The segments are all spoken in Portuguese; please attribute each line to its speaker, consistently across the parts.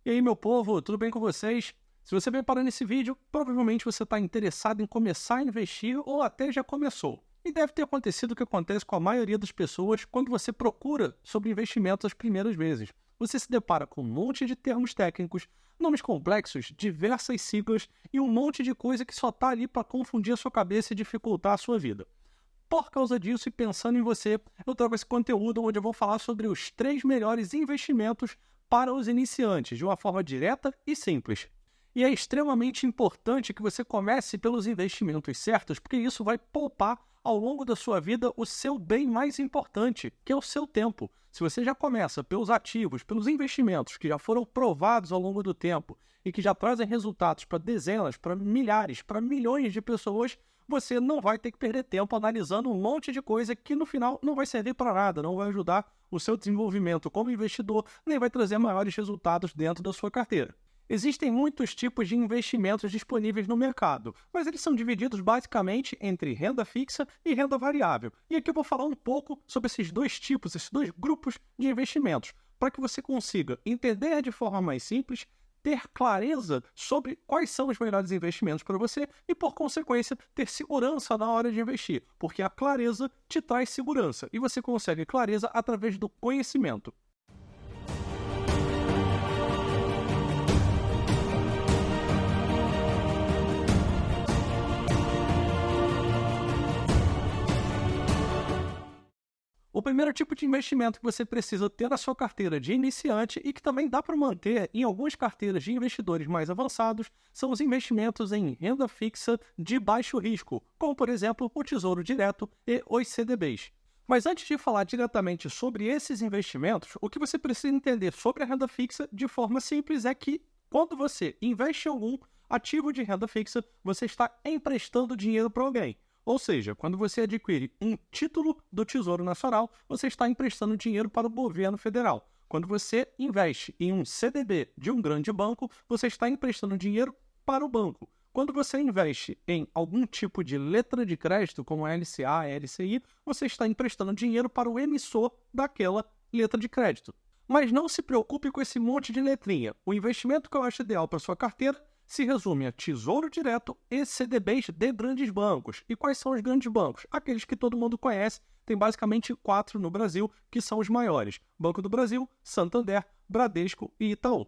Speaker 1: E aí, meu povo, tudo bem com vocês? Se você veio parando nesse vídeo, provavelmente você está interessado em começar a investir ou até já começou. E deve ter acontecido o que acontece com a maioria das pessoas quando você procura sobre investimentos as primeiras vezes. Você se depara com um monte de termos técnicos, nomes complexos, diversas siglas e um monte de coisa que só está ali para confundir a sua cabeça e dificultar a sua vida. Por causa disso e pensando em você, eu trago esse conteúdo onde eu vou falar sobre os 3 melhores investimentos para os iniciantes, de uma forma direta e simples. E é extremamente importante que você comece pelos investimentos certos, porque isso vai poupar ao longo da sua vida o seu bem mais importante, que é o seu tempo. Se você já começa pelos ativos, pelos investimentos que já foram provados ao longo do tempo e que já trazem resultados para dezenas, para milhares, para milhões de pessoas, você não vai ter que perder tempo analisando um monte de coisa que no final não vai servir para nada, não vai ajudar o seu desenvolvimento como investidor, nem vai trazer maiores resultados dentro da sua carteira. Existem muitos tipos de investimentos disponíveis no mercado, mas eles são divididos basicamente entre renda fixa e renda variável. E aqui eu vou falar um pouco sobre esses dois tipos, esses dois grupos de investimentos, para que você consiga entender de forma mais simples, ter clareza sobre quais são os melhores investimentos para você e, por consequência, ter segurança na hora de investir, porque a clareza te traz segurança e você consegue clareza através do conhecimento. O primeiro tipo de investimento que você precisa ter na sua carteira de iniciante e que também dá para manter em algumas carteiras de investidores mais avançados são os investimentos em renda fixa de baixo risco, como por exemplo o Tesouro Direto e os CDBs. Mas antes de falar diretamente sobre esses investimentos, o que você precisa entender sobre a renda fixa de forma simples é que quando você investe em algum ativo de renda fixa, você está emprestando dinheiro para alguém. Ou seja, quando você adquire um título do Tesouro Nacional, você está emprestando dinheiro para o governo federal. Quando você investe em um CDB de um grande banco, você está emprestando dinheiro para o banco. Quando você investe em algum tipo de letra de crédito, como a LCA, a LCI, você está emprestando dinheiro para o emissor daquela letra de crédito. Mas não se preocupe com esse monte de letrinha. O investimento que eu acho ideal para a sua carteira se resume a Tesouro Direto e CDBs de grandes bancos. E quais são os grandes bancos? Aqueles que todo mundo conhece, tem basicamente 4 no Brasil, que são os maiores: Banco do Brasil, Santander, Bradesco e Itaú.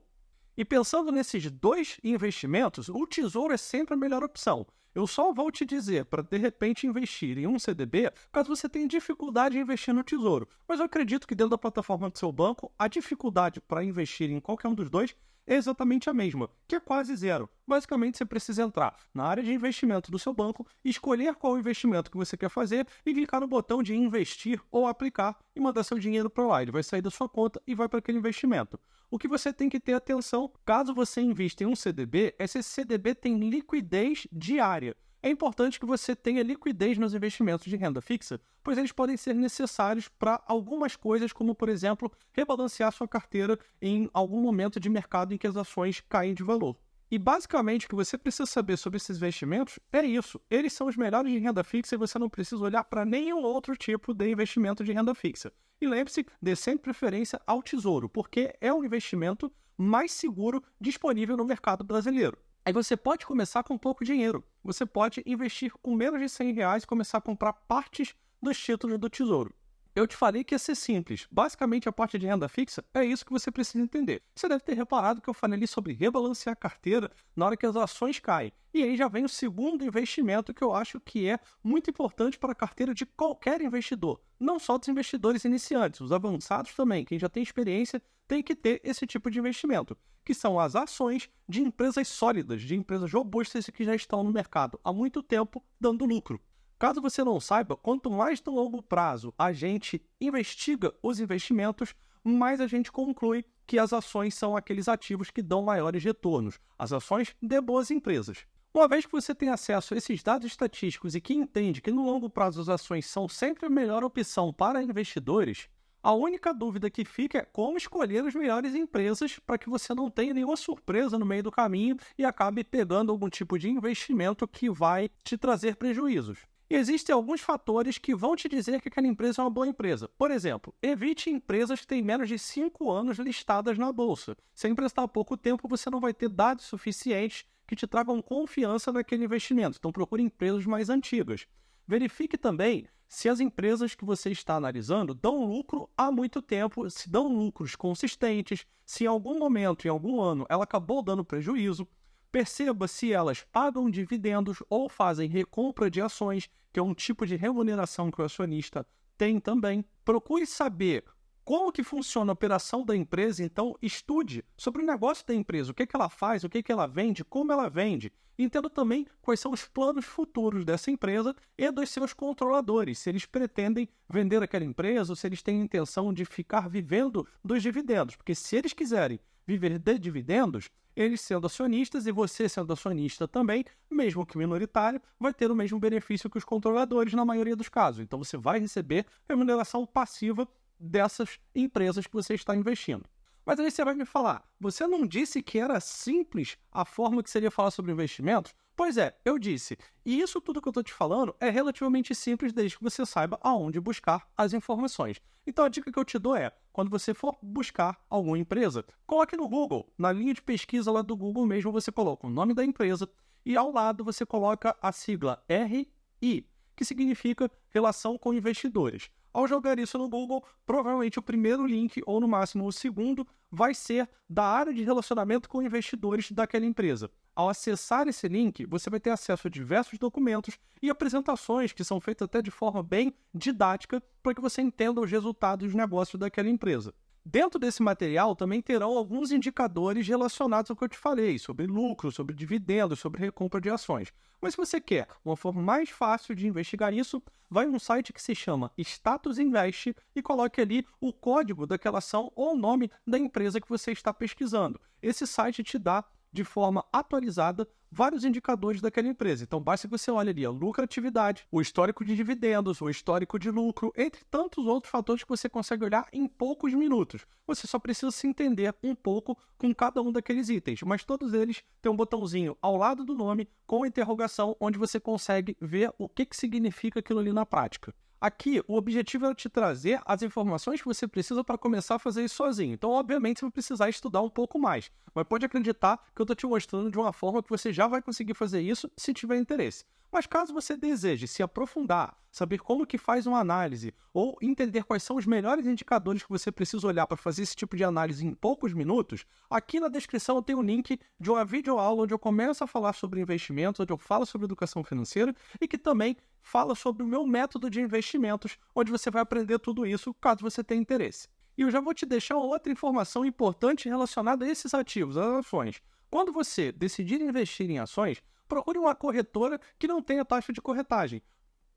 Speaker 1: E pensando nesses dois investimentos, o Tesouro é sempre a melhor opção. Eu só vou te dizer para, de repente, investir em um CDB caso você tenha dificuldade em investir no Tesouro. Mas eu acredito que dentro da plataforma do seu banco, a dificuldade para investir em qualquer um dos dois é exatamente a mesma, que é quase zero. Basicamente, você precisa entrar na área de investimento do seu banco, escolher qual investimento que você quer fazer e clicar no botão de investir ou aplicar e mandar seu dinheiro para lá. Ele vai sair da sua conta e vai para aquele investimento. O que você tem que ter atenção, caso você invista em um CDB, é se esse CDB tem liquidez diária. É importante que você tenha liquidez nos investimentos de renda fixa, pois eles podem ser necessários para algumas coisas, como, por exemplo, rebalancear sua carteira em algum momento de mercado em que as ações caem de valor. E basicamente o que você precisa saber sobre esses investimentos é isso. Eles são os melhores de renda fixa e você não precisa olhar para nenhum outro tipo de investimento de renda fixa. E lembre-se, dê sempre preferência ao Tesouro, porque é o investimento mais seguro disponível no mercado brasileiro. Aí você pode começar com pouco dinheiro. Você pode investir com menos de R$ 100 e começar a comprar partes dos títulos do Tesouro. Eu te falei que ia ser simples. Basicamente, a parte de renda fixa é isso que você precisa entender. Você deve ter reparado que eu falei ali sobre rebalancear a carteira na hora que as ações caem. E aí já vem o segundo investimento que eu acho que é muito importante para a carteira de qualquer investidor. Não só dos investidores iniciantes, os avançados também. Quem já tem experiência tem que ter esse tipo de investimento, que são as ações de empresas sólidas, de empresas robustas que já estão no mercado há muito tempo dando lucro. Caso você não saiba, quanto mais no longo prazo a gente investiga os investimentos, mais a gente conclui que as ações são aqueles ativos que dão maiores retornos, as ações de boas empresas. Uma vez que você tem acesso a esses dados estatísticos e que entende que no longo prazo as ações são sempre a melhor opção para investidores, a única dúvida que fica é como escolher as melhores empresas para que você não tenha nenhuma surpresa no meio do caminho e acabe pegando algum tipo de investimento que vai te trazer prejuízos. Existem alguns fatores que vão te dizer que aquela empresa é uma boa empresa. Por exemplo, evite empresas que têm menos de 5 anos listadas na bolsa. Se a empresa está há pouco tempo, você não vai ter dados suficientes que te tragam confiança naquele investimento. Então procure empresas mais antigas. Verifique também se as empresas que você está analisando dão lucro há muito tempo, se dão lucros consistentes, se em algum momento, em algum ano, ela acabou dando prejuízo. Perceba se elas pagam dividendos ou fazem recompra de ações, que é um tipo de remuneração que o acionista tem também. Procure saber como que funciona a operação da empresa, então estude sobre o negócio da empresa, o que ela faz, o que ela vende, como ela vende. Entenda também quais são os planos futuros dessa empresa e dos seus controladores, se eles pretendem vender aquela empresa ou se eles têm a intenção de ficar vivendo dos dividendos, porque se eles quiserem viver de dividendos, eles sendo acionistas e você sendo acionista também, mesmo que minoritário, vai ter o mesmo benefício que os controladores na maioria dos casos. Então você vai receber remuneração passiva dessas empresas que você está investindo. Mas aí você vai me falar, você não disse que era simples a forma que seria falar sobre investimentos? Pois é, eu disse. E isso tudo que eu estou te falando é relativamente simples desde que você saiba aonde buscar as informações. Então a dica que eu te dou é, quando você for buscar alguma empresa, coloque no Google, na linha de pesquisa lá do Google mesmo, você coloca o nome da empresa e ao lado você coloca a sigla RI, que significa Relação com Investidores. Ao jogar isso no Google, provavelmente o primeiro link, ou no máximo o segundo, vai ser da área de relacionamento com investidores daquela empresa. Ao acessar esse link, você vai ter acesso a diversos documentos e apresentações que são feitas até de forma bem didática para que você entenda os resultados dos negócios daquela empresa. Dentro desse material também terão alguns indicadores relacionados ao que eu te falei, sobre lucro, sobre dividendos, sobre recompra de ações. Mas se você quer uma forma mais fácil de investigar isso, vai num site que se chama Status Invest e coloque ali o código daquela ação ou o nome da empresa que você está pesquisando. Esse site te dá de forma atualizada vários indicadores daquela empresa. Então, basta que você olhe ali a lucratividade, o histórico de dividendos, o histórico de lucro, entre tantos outros fatores que você consegue olhar em poucos minutos. Você só precisa se entender um pouco com cada um daqueles itens, mas todos eles têm um botãozinho ao lado do nome com interrogação, onde você consegue ver o que significa aquilo ali na prática. Aqui, o objetivo é te trazer as informações que você precisa para começar a fazer isso sozinho. Então, obviamente, você vai precisar estudar um pouco mais. Mas pode acreditar que eu estou te mostrando de uma forma que você já vai conseguir fazer isso se tiver interesse. Mas caso você deseje se aprofundar, saber como que faz uma análise ou entender quais são os melhores indicadores que você precisa olhar para fazer esse tipo de análise em poucos minutos, aqui na descrição eu tenho um link de uma videoaula onde eu começo a falar sobre investimentos, onde eu falo sobre educação financeira e que também fala sobre o meu método de investimentos, onde você vai aprender tudo isso caso você tenha interesse. E eu já vou te deixar outra informação importante relacionada a esses ativos, as ações. Quando você decidir investir em ações, procure uma corretora que não tenha taxa de corretagem.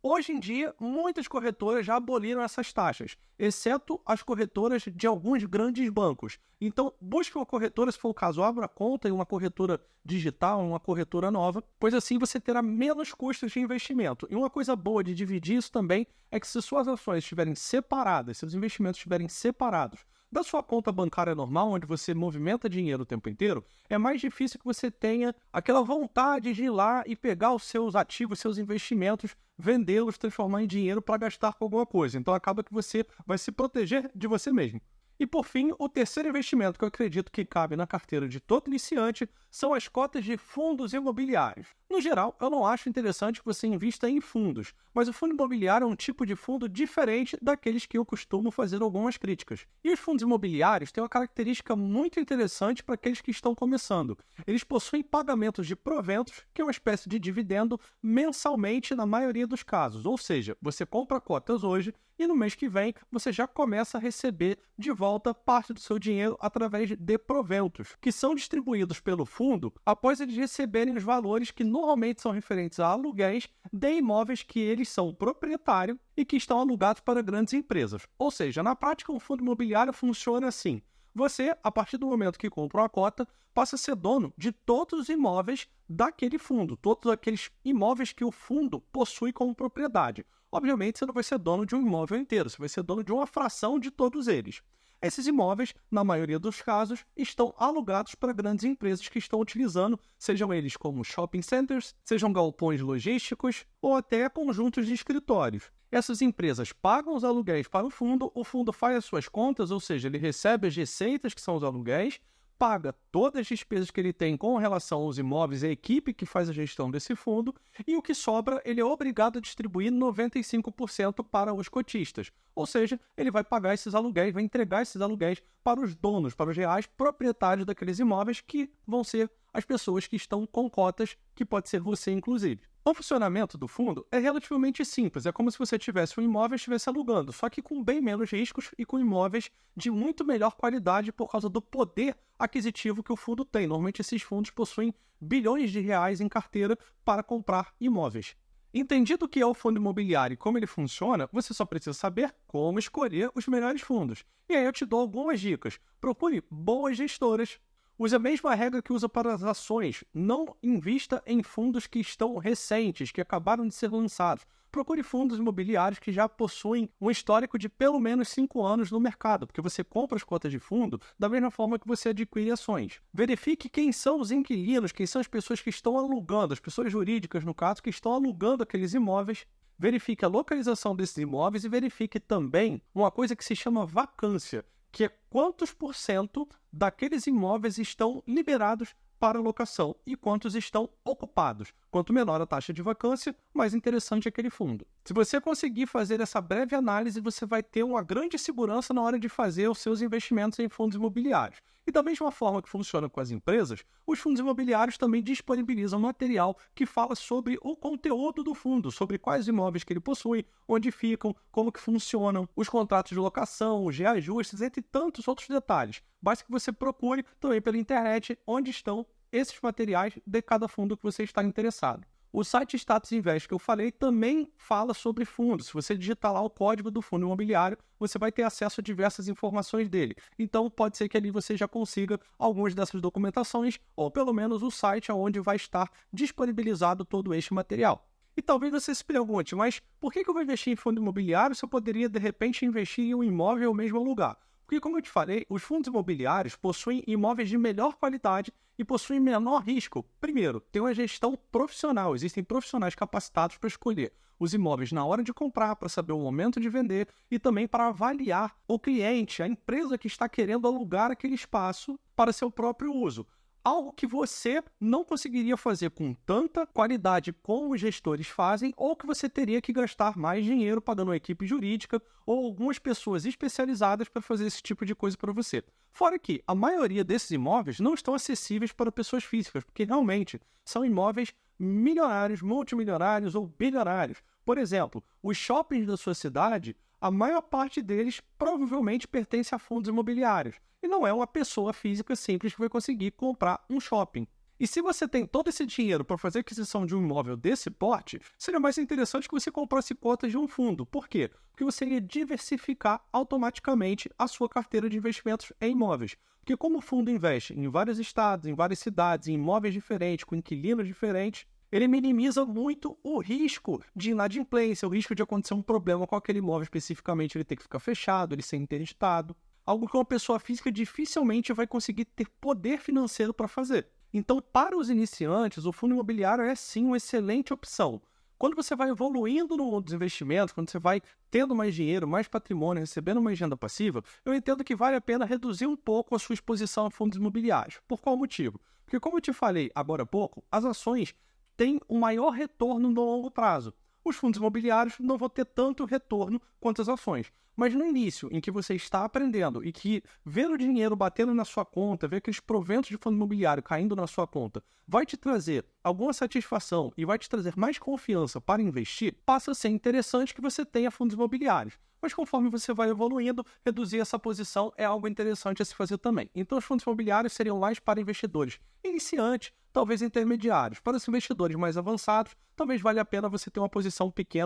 Speaker 1: Hoje em dia, muitas corretoras já aboliram essas taxas, exceto as corretoras de alguns grandes bancos. Então, busque uma corretora, se for o caso, abra conta em uma corretora digital, uma corretora nova, pois assim você terá menos custos de investimento. E uma coisa boa de dividir isso também é que se suas ações estiverem separadas, seus investimentos estiverem separados da sua conta bancária normal, onde você movimenta dinheiro o tempo inteiro, é mais difícil que você tenha aquela vontade de ir lá e pegar os seus ativos, seus investimentos, vendê-los, transformar em dinheiro para gastar com alguma coisa. Então acaba que você vai se proteger de você mesmo. E por fim, o terceiro investimento que eu acredito que cabe na carteira de todo iniciante são as cotas de fundos imobiliários. No geral, eu não acho interessante que você invista em fundos, mas o fundo imobiliário é um tipo de fundo diferente daqueles que eu costumo fazer algumas críticas. E os fundos imobiliários têm uma característica muito interessante para aqueles que estão começando. Eles possuem pagamentos de proventos, que é uma espécie de dividendo, mensalmente na maioria dos casos. Ou seja, você compra cotas hoje e no mês que vem você já começa a receber de volta parte do seu dinheiro através de proventos, que são distribuídos pelo fundo após eles receberem os valores que normalmente são referentes a aluguéis de imóveis que eles são proprietários e que estão alugados para grandes empresas. Ou seja, na prática, um fundo imobiliário funciona assim. Você, a partir do momento que compra uma cota, passa a ser dono de todos os imóveis daquele fundo, todos aqueles imóveis que o fundo possui como propriedade. Obviamente, você não vai ser dono de um imóvel inteiro, você vai ser dono de uma fração de todos eles. Esses imóveis, na maioria dos casos, estão alugados para grandes empresas que estão utilizando, sejam eles como shopping centers, sejam galpões logísticos ou até conjuntos de escritórios. Essas empresas pagam os aluguéis para o fundo faz as suas contas, ou seja, ele recebe as receitas que são os aluguéis, paga todas as despesas que ele tem com relação aos imóveis e a equipe que faz a gestão desse fundo, e o que sobra ele é obrigado a distribuir 95% para os cotistas. Ou seja, ele vai pagar esses aluguéis, vai entregar esses aluguéis para os donos, para os reais proprietários daqueles imóveis, que vão ser as pessoas que estão com cotas, que pode ser você, inclusive. O funcionamento do fundo é relativamente simples, é como se você tivesse um imóvel e estivesse alugando, só que com bem menos riscos e com imóveis de muito melhor qualidade por causa do poder aquisitivo que o fundo tem. Normalmente esses fundos possuem bilhões de reais em carteira para comprar imóveis. Entendido o que é o fundo imobiliário e como ele funciona, você só precisa saber como escolher os melhores fundos. E aí eu te dou algumas dicas. Procure boas gestoras. Use a mesma regra que usa para as ações. Não invista em fundos que estão recentes, que acabaram de ser lançados. Procure fundos imobiliários que já possuem um histórico de pelo menos 5 anos no mercado, porque você compra as cotas de fundo da mesma forma que você adquire ações. Verifique quem são os inquilinos, quem são as pessoas que estão alugando, as pessoas jurídicas, no caso, que estão alugando aqueles imóveis. Verifique a localização desses imóveis e verifique também uma coisa que se chama vacância, que é quantos por cento daqueles imóveis estão liberados para locação e quantos estão ocupados. Quanto menor a taxa de vacância, mais interessante é aquele fundo. Se você conseguir fazer essa breve análise, você vai ter uma grande segurança na hora de fazer os seus investimentos em fundos imobiliários. E da mesma forma que funciona com as empresas, os fundos imobiliários também disponibilizam material que fala sobre o conteúdo do fundo, sobre quais imóveis que ele possui, onde ficam, como que funcionam, os contratos de locação, os reajustes, entre tantos outros detalhes. Basta que você procure também pela internet onde estão esses materiais de cada fundo que você está interessado. O site Status Invest que eu falei também fala sobre fundos. Se você digitar lá o código do fundo imobiliário, você vai ter acesso a diversas informações dele. Então, pode ser que ali você já consiga algumas dessas documentações, ou pelo menos o site onde vai estar disponibilizado todo este material. E talvez você se pergunte, mas por que eu vou investir em fundo imobiliário se eu poderia, de repente, investir em um imóvel ou mesmo lugar? Porque, como eu te falei, os fundos imobiliários possuem imóveis de melhor qualidade e possuem menor risco. Primeiro, tem uma gestão profissional. Existem profissionais capacitados para escolher os imóveis na hora de comprar, para saber o momento de vender e também para avaliar o cliente, a empresa que está querendo alugar aquele espaço para seu próprio uso. Algo que você não conseguiria fazer com tanta qualidade como os gestores fazem, ou que você teria que gastar mais dinheiro pagando uma equipe jurídica ou algumas pessoas especializadas para fazer esse tipo de coisa para você. Fora que a maioria desses imóveis não estão acessíveis para pessoas físicas, porque realmente são imóveis milionários, multimilionários ou bilionários. Por exemplo, os shoppings da sua cidade, a maior parte deles provavelmente pertence a fundos imobiliários. E não é uma pessoa física simples que vai conseguir comprar um shopping. E se você tem todo esse dinheiro para fazer aquisição de um imóvel desse porte, seria mais interessante que você comprasse cotas de um fundo. Por quê? Porque você iria diversificar automaticamente a sua carteira de investimentos em imóveis. Porque como o fundo investe em vários estados, em várias cidades, em imóveis diferentes, com inquilinos diferentes, ele minimiza muito o risco de inadimplência, o risco de acontecer um problema com aquele imóvel especificamente, ele ter que ficar fechado, ele ser interditado. Algo que uma pessoa física dificilmente vai conseguir ter poder financeiro para fazer. Então, para os iniciantes, o fundo imobiliário é sim uma excelente opção. Quando você vai evoluindo no mundo dos investimentos, quando você vai tendo mais dinheiro, mais patrimônio, recebendo mais renda passiva, eu entendo que vale a pena reduzir um pouco a sua exposição a fundos imobiliários. Por qual motivo? Porque, como eu te falei agora há pouco, as ações têm um maior retorno no longo prazo. Os fundos imobiliários não vão ter tanto retorno quanto as ações. Mas no início, em que você está aprendendo e que ver o dinheiro batendo na sua conta, ver aqueles proventos de fundo imobiliário caindo na sua conta, vai te trazer alguma satisfação e vai te trazer mais confiança para investir, passa a ser interessante que você tenha fundos imobiliários. Mas conforme você vai evoluindo, reduzir essa posição é algo interessante a se fazer também. Então os fundos imobiliários seriam mais para investidores iniciantes, talvez intermediários. Para os investidores mais avançados, talvez valha a pena você ter uma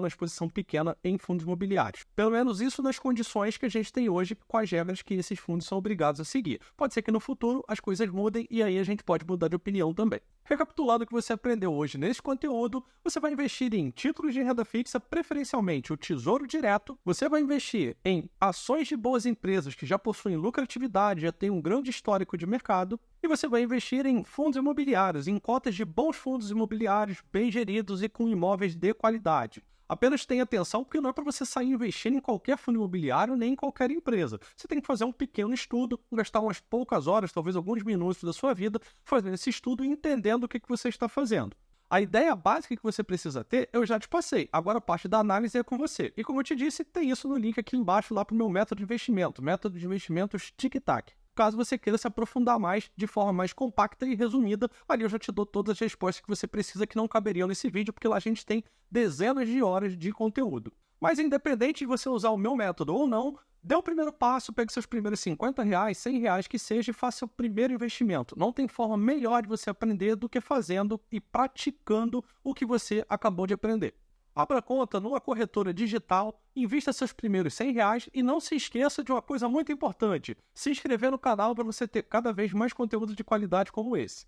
Speaker 1: exposição pequena em fundos imobiliários. Pelo menos isso nas condições que a gente tem hoje, com as regras que esses fundos são obrigados a seguir. Pode ser que no futuro as coisas mudem e aí a gente pode mudar de opinião também. Recapitulando o que você aprendeu hoje nesse conteúdo, você vai investir em títulos de renda fixa, preferencialmente o Tesouro Direto. Você vai investir em ações de boas empresas que já possuem lucratividade, já têm um grande histórico de mercado. E você vai investir em fundos imobiliários, em cotas de bons fundos imobiliários, bem geridos e com imóveis de qualidade. Apenas tenha atenção, porque não é para você sair investindo em qualquer fundo imobiliário nem em qualquer empresa. Você tem que fazer um pequeno estudo, gastar umas poucas horas, talvez alguns minutos da sua vida, fazendo esse estudo e entendendo o que você está fazendo. A ideia básica que você precisa ter, eu já te passei. Agora a parte da análise é com você. E como eu te disse, tem isso no link aqui embaixo lá para o meu método de investimentos Tic-Tac. Caso você queira se aprofundar mais, de forma mais compacta e resumida, ali eu já te dou todas as respostas que você precisa que não caberiam nesse vídeo, porque lá a gente tem dezenas de horas de conteúdo. Mas independente de você usar o meu método ou não, dê o primeiro passo, pegue seus primeiros R$50, R$100 que seja e faça o primeiro investimento. Não tem forma melhor de você aprender do que fazendo e praticando o que você acabou de aprender. Abra conta numa corretora digital, invista seus primeiros R$100 e não se esqueça de uma coisa muito importante, se inscrever no canal para você ter cada vez mais conteúdo de qualidade como esse.